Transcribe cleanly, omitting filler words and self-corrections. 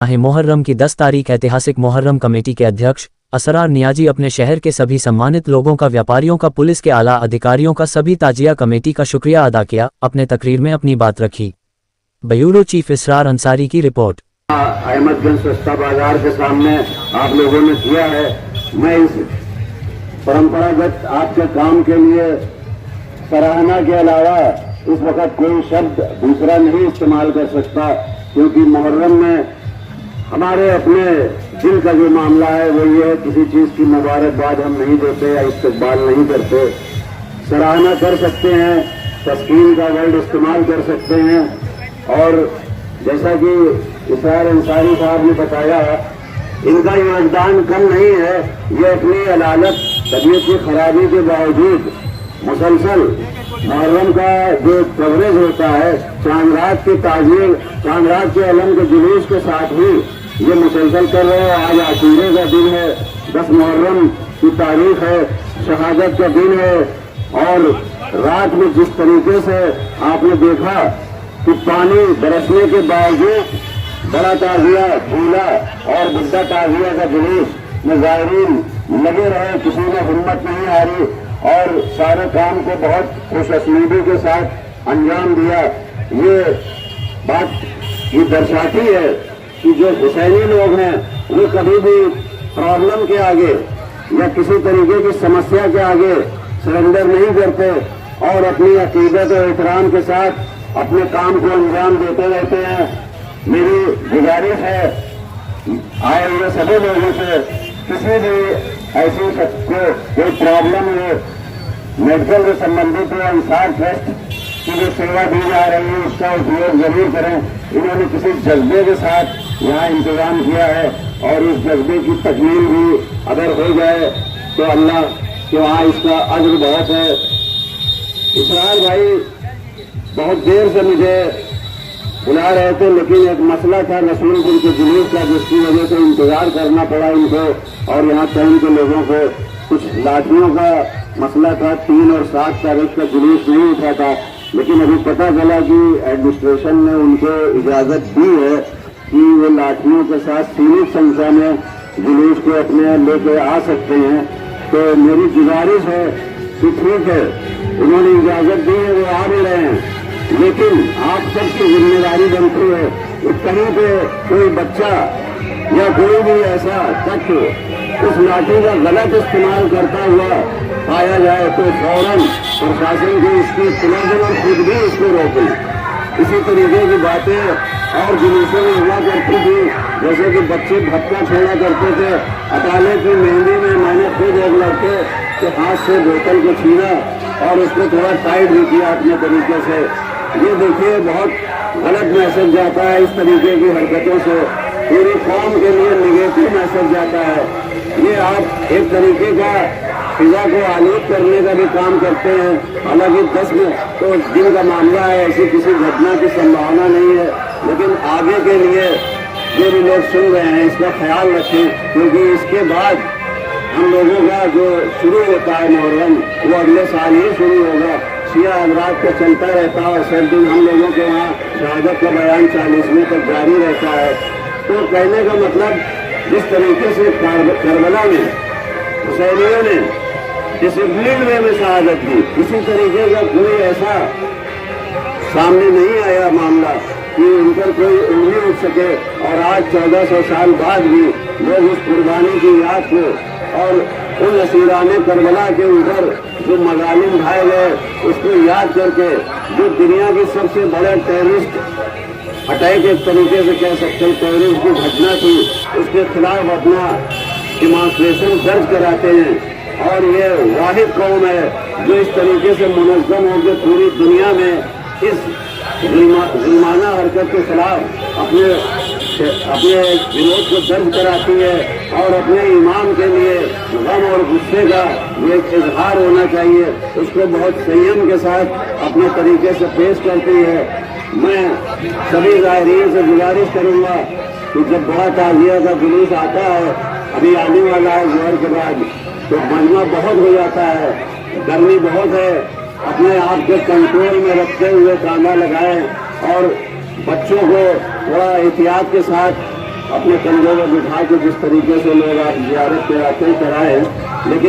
माह मुहर्रम की 10 तारीख ऐतिहासिक मुहर्रम कमेटी के अध्यक्ष असरार नियाजी अपने शहर के सभी सम्मानित लोगों का, व्यापारियों का, पुलिस के आला अधिकारियों का, सभी ताजिया कमेटी का शुक्रिया अदा किया। अपने तकरीर में अपनी बात रखी। ब्यूरो चीफ इसरार अंसारी की रिपोर्ट। अहमदगंज सस्ता बाजार के सामने आप लोगों ने किया है। मैं इस परंपरागत आपके काम के लिए सराहना के अलावा इस वक्त कोई शब्द दूसरा नहीं इस्तेमाल कर सकता, क्योंकि मुहर्रम में हमारे अपने दिल का जो मामला है वो ये है, किसी चीज की मुबारकबाद हम नहीं देते या इस्तकबाल नहीं करते। सराहना कर सकते हैं, तस्कीन का वर्ड इस्तेमाल कर सकते हैं। और जैसा कि इसरार अंसारी साहब ने बताया, इनका योगदान कम नहीं है। ये अपनी अलालत तबीयत की खराबी के बावजूद मुसलसल मुहर्रम का जो कवरेज होता है, चांद रात की ताज़ीर, चांद रात के अलम के जुलूस के साथ ही ये मुसलसल कर रहे हैं। आज आशूरे का दिन है, 10 मुहर्रम की तारीख है, शहादत का दिन है। और रात में जिस तरीके से आपने देखा कि पानी बरसने के बावजूद बड़ा ताजिया, झूला और बुद्धा ताजिया का जुलूस में ज़ायरीन लगे रहे, किसी में हिम्मत नहीं हारी और सारे काम को बहुत खुशअस्लूबी के साथ अंजाम दिया। ये बात ये दर्शाती है कि जो हुसैनी लोग हैं वो कभी भी प्रॉब्लम के आगे या किसी तरीके की समस्या के आगे सरेंडर नहीं करते और अपनी अकीदत और एहतराम के साथ अपने काम को अंजाम देते रहते हैं। मेरी गुजारिश है आए हुए सभी लोगों से, किसी भी ऐसी शख्स को कोई प्रॉब्लम हो, मेडिकल से संबंधित हो, अंसार ट्रस्ट की जो सेवा दी जा रही है उसका उपयोग जरूर करें। इन्होंने किसी जज्बे के साथ यहाँ इंतजाम किया है और इस जज्बे की तकमील भी अगर हो जाए तो अल्लाह के वहाँ इसका अज्र बहुत है। इसरार भाई बहुत देर से मुझे बुला रहे थे, लेकिन एक मसला था रसूलपुर के जुलूस का, जिसकी वजह से इंतजार करना पड़ा इनको। और यहाँ टाइम के लोगों को कुछ लाठियों का मसला था, 3 और 7 तारीख का जुलूस नहीं उठा था, लेकिन अभी पता चला कि एडमिनिस्ट्रेशन ने उनको इजाजत दी है कि वो लाठियों के साथ सीमित संख्या में जुलूस को अपने लेके आ सकते हैं। तो मेरी गुजारिश है कि ठीक है, उन्होंने इजाजत दी है, वो आ भी रहे हैं, लेकिन आप सबकी जिम्मेदारी बनती है कि कहीं पे कोई बच्चा या कोई भी ऐसा तत्व उस लाठी का गलत इस्तेमाल करता हुआ पाया जाए तो फौरन प्रशासन को इसकी इत्तला दें और खुद भी इसको रोकें। इसी तरीके की बातें और जुलूसों में हुआ करती थी, जैसे कि बच्चे भक्का छोड़ा करते थे। अटाले की मेहंदी में मैंने खुद एक लड़के के हाथ से बोतल को छीना और उसको थोड़ा टाइट भी किया अपने तरीके से। ये देखिए बहुत गलत मैसेज जाता है, इस तरीके की हरकतों से पूरी कौम के लिए निगेटिव मैसेज जाता है। ये आप एक तरीके का फिजा को आलूद करने का भी काम करते हैं। हालांकि 10 तो दिन का मामला है, ऐसी किसी घटना की संभावना नहीं है, लेकिन आगे के लिए जो भी लोग सुन रहे हैं इसका ख्याल रखें, क्योंकि इसके बाद हम लोगों का जो शुरू होता है मुहर्रम वो अगले साल ही शुरू होगा। शिया हजरात का चलता रहता है और सब दिन हम लोगों के वहाँ शहादत का बयान 40वें तक जारी रहता है। तो कहने का मतलब, जिस तरीके से करबला में हुसैनियों ने डिसिप्लिन वे में शहादत दी, इसी तरीके का कोई ऐसा सामने नहीं आया मामला कि उन पर कोई उंगली उठ सके। और आज 1400 साल बाद भी लोग उस कुर्बानी की याद को और उन असीराने करबला के ऊपर जो मजालिम ढाए गए उसको याद करके, जो दुनिया की सबसे बड़े टेररिस्ट अटैक एक तरीके से कह सकते हैं टेररिस्ट की घटना थी, उसके खिलाफ अपना डिमॉन्स्ट्रेशन दर्ज कराते हैं। और ये वाहिद कौम है जो इस तरीके से मुनज़्ज़म होकर पूरी दुनिया में इस जुल्माना हरकत के खिलाफ अपने विरोध को दर्ज कराती है। और अपने ईमान के लिए गम और गुस्से का एक इजहार होना चाहिए, उसको बहुत संयम के साथ अपने तरीके से पेश करती है। मैं सभी ज़ाहिरीन से गुजारिश करूँगा कि जब बड़ा ताज़िया का जुलूस आता है, अभी आने वाला है ज़ोहर के बाद, तो मजमा बहुत हो जाता है, गर्मी बहुत है, अपने आप को कंट्रोल में रखते हुए कांधा लगाएं और बच्चों को थोड़ा एहतियात के साथ اپنے کندھوں میں بٹھا کے جس طریقے سے لوگ آپ زیارت پہ آتے ہیں کرائے، لیکن